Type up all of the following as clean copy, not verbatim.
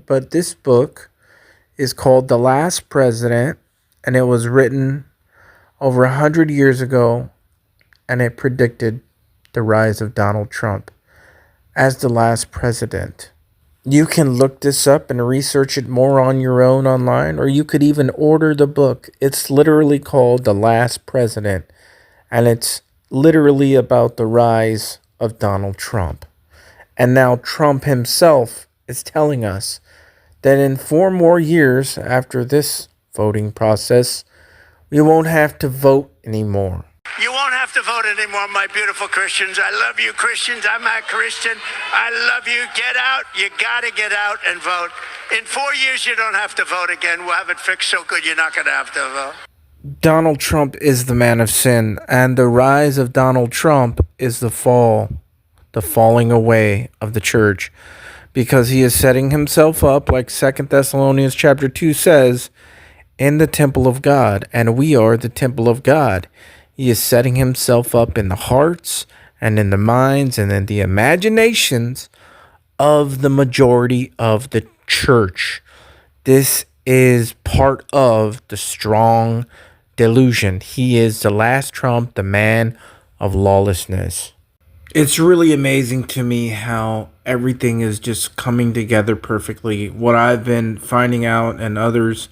but this book is called The Last President, and it was written over 100 years ago, and it predicted the rise of Donald Trump as the last president. You can look this up and research it more on your own online, or you could even order the book. It's literally called The Last President, and it's literally about the rise of Donald Trump. And now Trump himself is telling us that in 4 more years after this voting process, we won't have to vote anymore. You won't have to vote anymore, my beautiful Christians. I love you, Christians. I'm a Christian. I love you. Get out. You got to get out and vote. In 4 years, you don't have to vote again. We'll have it fixed so good you're not going to have to vote. Donald Trump is the man of sin, and the rise of Donald Trump is the falling away of the church, because he is setting himself up, like 2 Thessalonians chapter 2 says, in the temple of God, and we are the temple of God. He is setting himself up in the hearts and in the minds and in the imaginations of the majority of the church. This is part of the strong delusion. He is the last Trump, the man of lawlessness. It's really amazing to me how everything is just coming together perfectly. What I've been finding out, and others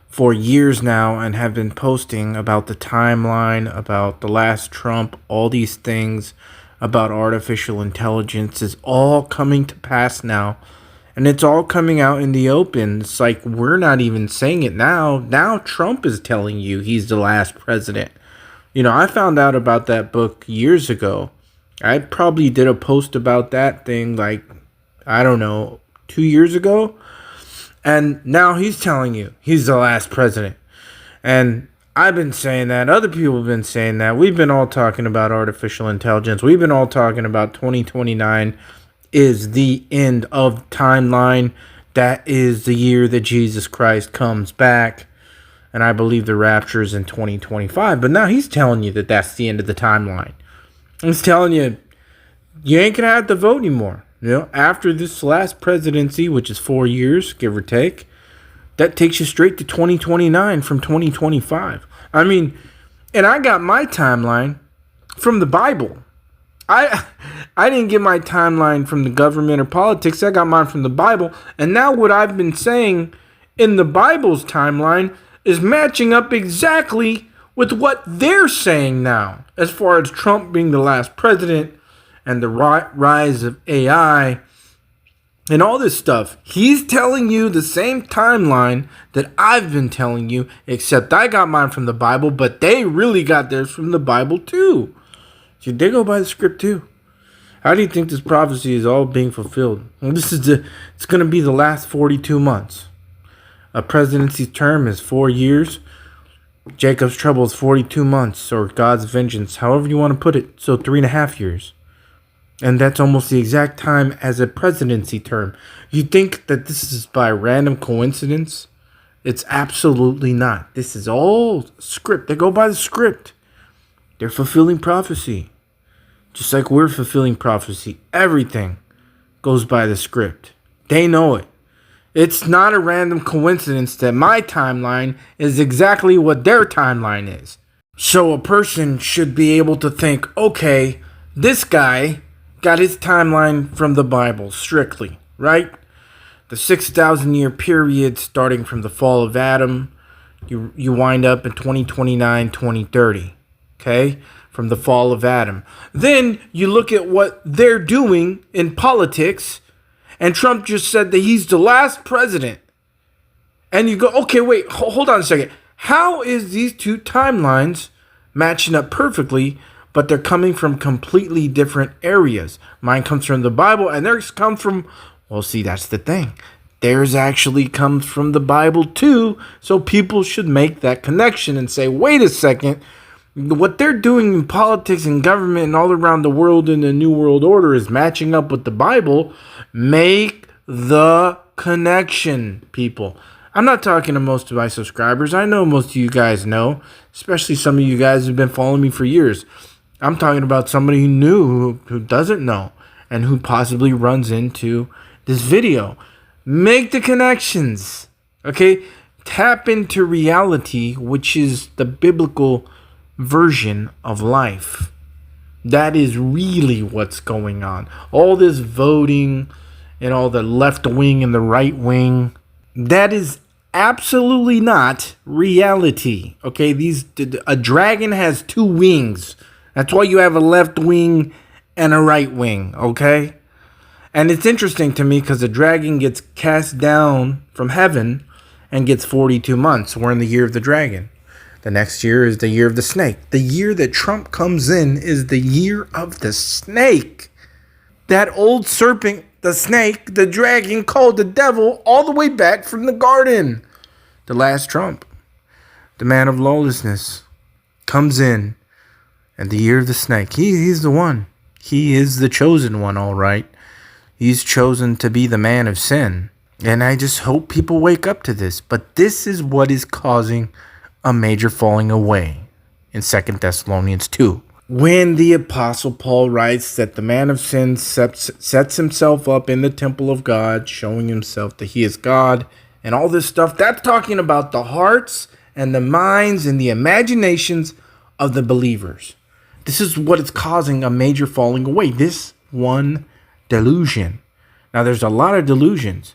for years now, and have been posting about the timeline, about the last Trump, all these things about artificial intelligence is all coming to pass now. And it's all coming out in the open. It's like we're not even saying it now. Now Trump is telling you he's the last president. I found out about that book years ago. I probably did a post about that thing 2 years ago. And now he's telling you he's the last president. And I've been saying that. Other people have been saying that. We've been all talking about artificial intelligence. We've been all talking about 2029 is the end of timeline. That is the year that Jesus Christ comes back. And I believe the rapture is in 2025. But now he's telling you that that's the end of the timeline. He's telling you, you ain't going to have to vote anymore. After this last presidency, which is 4 years, give or take, that takes you straight to 2029 from 2025. And I got my timeline from the Bible. I didn't get my timeline from the government or politics. I got mine from the Bible. And now what I've been saying in the Bible's timeline is matching up exactly with what they're saying now, as far as Trump being the last president and the rise of AI and all this stuff. He's telling you the same timeline that I've been telling you, except I got mine from the Bible, but they really got theirs from the Bible too. See, they go by the script too. How do you think this prophecy is all being fulfilled? Well, it's going to be the last 42 months. A presidency term is 4 years. Jacob's trouble is 42 months, or God's vengeance, however you want to put it. So 3.5 years. And that's almost the exact time as a presidency term. You think that this is by random coincidence? It's absolutely not. This is all script. They go by the script. They're fulfilling prophecy. Just like we're fulfilling prophecy. Everything goes by the script. They know it. It's not a random coincidence that my timeline is exactly what their timeline is. So a person should be able to think, okay, this guy got his timeline from the Bible strictly, right? The 6,000 year period starting from the fall of Adam, you wind up in 2029, 2030, okay? From the fall of Adam. Then you look at what they're doing in politics, and Trump just said that he's the last president. And you go, okay, wait, hold on a second. How is these two timelines matching up perfectly, but they're coming from completely different areas? Mine comes from the Bible, and theirs come from, well, see, that's the thing. Theirs actually comes from the Bible too, so people should make that connection and say, wait a second, what they're doing in politics and government and all around the world in the New World Order is matching up with the Bible. Make the connection, people. I'm not talking to most of my subscribers. I know most of you guys know, especially some of you guys who've been following me for years. I'm talking about somebody who knew, who doesn't know, and who possibly runs into this video. Make the connections. Okay? Tap into reality, which is the biblical version of life. That is really what's going on. All this voting and all the left wing and the right wing, that is absolutely not reality. Okay? A dragon has two wings. That's why you have a left wing and a right wing, okay? And it's interesting to me because the dragon gets cast down from heaven and gets 42 months. We're in the year of the dragon. The next year is the year of the snake. The year that Trump comes in is the year of the snake. That old serpent, the snake, the dragon called the devil all the way back from the garden. The last Trump, the man of lawlessness, comes in. And the year of the snake, he's the one. He is the chosen one, all right. He's chosen to be the man of sin. And I just hope people wake up to this. But this is what is causing a major falling away in 2 Thessalonians 2. When the Apostle Paul writes that the man of sin sets himself up in the temple of God, showing himself that he is God, and all this stuff, that's talking about the hearts and the minds and the imaginations of the believers. This is what is causing a major falling away. This one delusion. Now, there's a lot of delusions,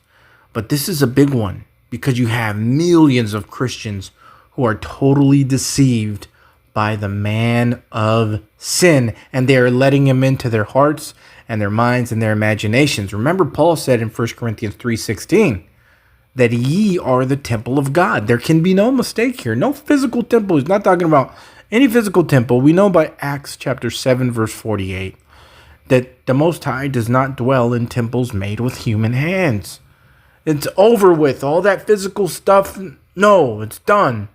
but this is a big one because you have millions of Christians who are totally deceived by the man of sin, and they are letting him into their hearts and their minds and their imaginations. Remember, Paul said in 1 Corinthians 3:16 that ye are the temple of God. There can be no mistake here. No physical temple. He's not talking about any physical temple. We know by Acts chapter 7, verse 48, that the Most High does not dwell in temples made with human hands. It's over with. All that physical stuff, no, it's done.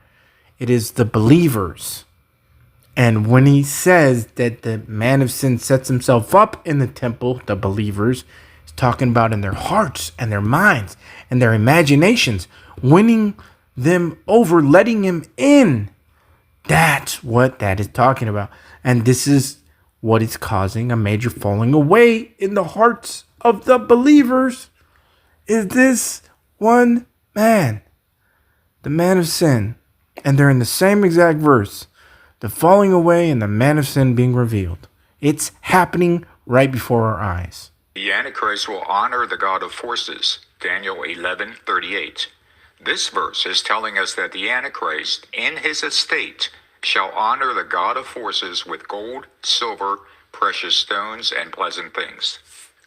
It is the believers. And when he says that the man of sin sets himself up in the temple, the believers, he's talking about in their hearts and their minds and their imaginations, winning them over, letting him in. That's what that is talking about. And this is what is causing a major falling away in the hearts of the believers, is this one man, the man of sin. And they're in the same exact verse, the falling away and the man of sin being revealed. It's happening right before our eyes. The Antichrist will honor the God of forces, Daniel 11:38. This verse is telling us that the Antichrist, in his estate, shall honor the God of forces with gold, silver, precious stones, and pleasant things.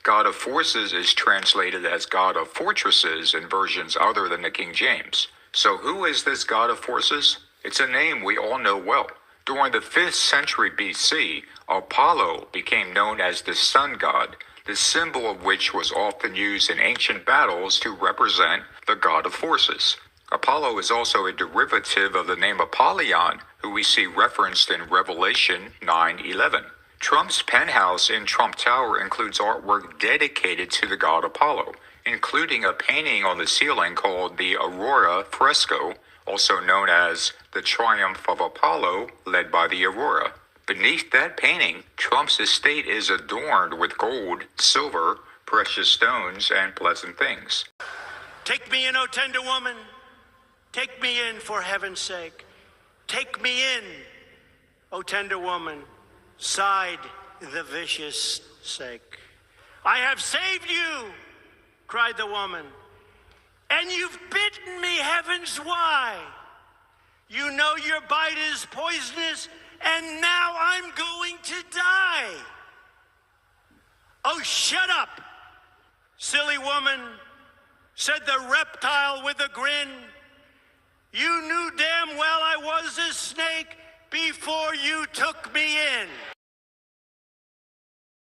God of forces is translated as God of fortresses in versions other than the King James. So who is this God of forces? It's a name we all know well. During the 5th century BC, Apollo became known as the sun god, the symbol of which was often used in ancient battles to represent the god of forces. Apollo is also a derivative of the name Apollyon, who we see referenced in Revelation 9:11. Trump's penthouse in Trump Tower includes artwork dedicated to the god Apollo, including a painting on the ceiling called the Aurora fresco, also known as the Triumph of Apollo, led by the Aurora. Beneath that painting, Trump's estate is adorned with gold, silver, precious stones, and pleasant things. Take me in, O tender woman. Take me in for heaven's sake. Take me in, O tender woman. Sighed the vicious sake. I have saved you, cried the woman, and you've bitten me heavens why. You know your bite is poisonous, and now I'm going to die. Oh, shut up, silly woman, said the reptile with a grin. You knew damn well I was a snake before you took me in.